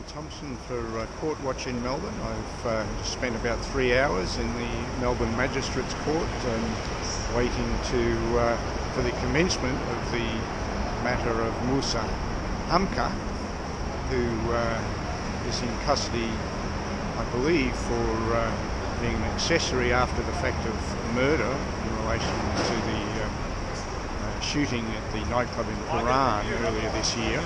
Thompson for Court Watch in Melbourne. I've just spent about 3 hours in the Melbourne Magistrates Court waiting for the commencement of the matter of Musa Hamka, who is in custody, I believe, for being an accessory after the fact of murder in relation to the shooting at the nightclub in Quran earlier this year.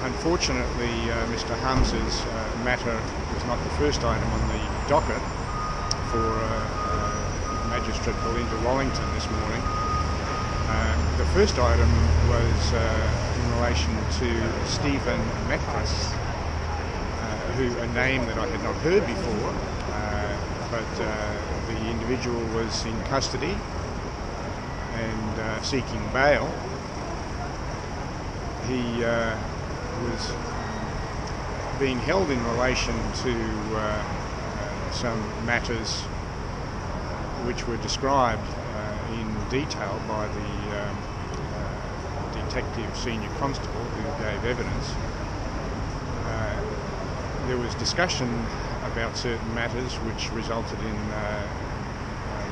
Unfortunately, Mr Hamza's matter was not the first item on the docket for Magistrate Belinda Wallington this morning. The first item was in relation to Stephen MECRAS, a name that I had not heard before, but the individual was in custody and seeking bail. He was being held in relation to some matters which were described in detail by the detective senior constable who gave evidence. There was discussion about certain matters which resulted in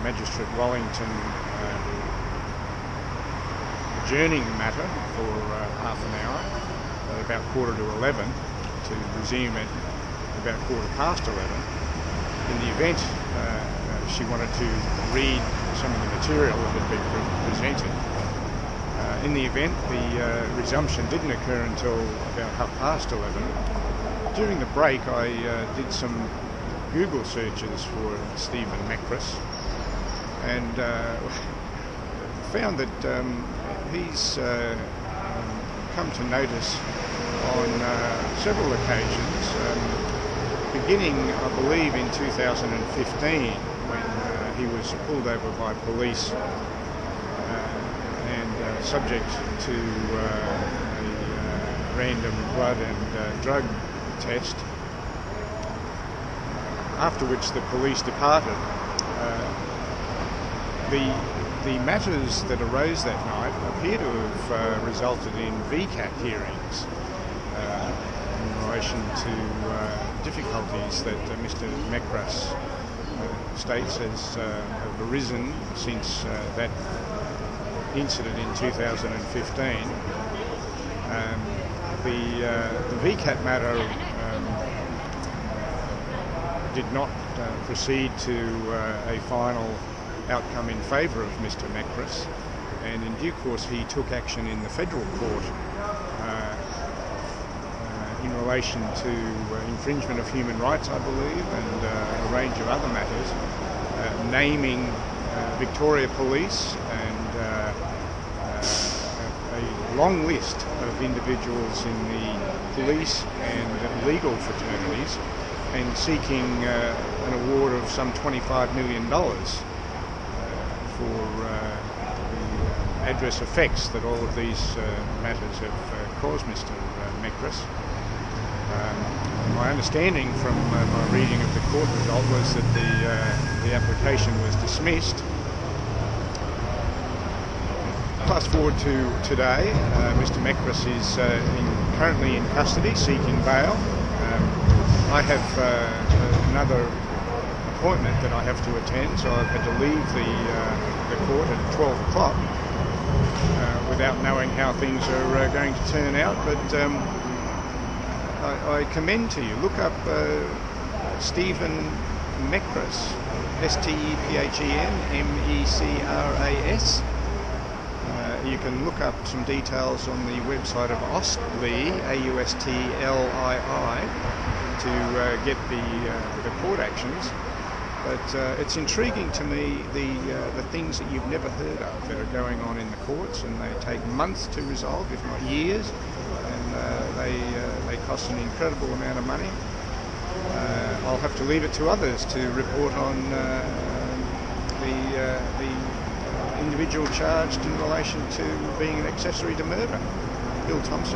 Magistrate Wallington adjourning the matter for half an hour at about 11:15 to resume it about 11:15. In the event, she wanted to read some of the material that had been presented. In the event, the resumption didn't occur until about 11:30. During the break, I did some Google searches for Stephen MECRAS and found that he's come to notice on several occasions, beginning, I believe, in 2015 when he was pulled over by police and subject to a random blood and drug test, after which the police departed. The matters that arose that night appear to have resulted in VCAT hearings in relation to difficulties that Mr MECRAS states have arisen since that incident in 2015. The VCAT matter did not proceed to a final outcome in favour of Mr MECRAS, and in due course he took action in the federal court in relation to infringement of human rights, I believe, and a range of other matters, naming Victoria Police and a long list of individuals in the police and legal fraternities, and seeking an award of some $25 million for the adverse effects that all of these matters have caused Mr MECRAS. My understanding from my reading of the court result was that the application was dismissed. Fast forward to today, Mr MECRAS is currently in custody seeking bail. I have another appointment that I have to attend, so I've had to leave the court at 12 o'clock without knowing how things are going to turn out, but I commend to you, look up Stephen MECRAS, STEPHEN MECRAS. You can look up some details on the website of AUSTLII, AUSTLII, to get the court actions. But it's intriguing to me the things that you've never heard of that are going on in the courts, and they take months to resolve, if not years, and they cost an incredible amount of money. I'll have to leave it to others to report on the individual charged in relation to being an accessory to murder. Bill Thompson.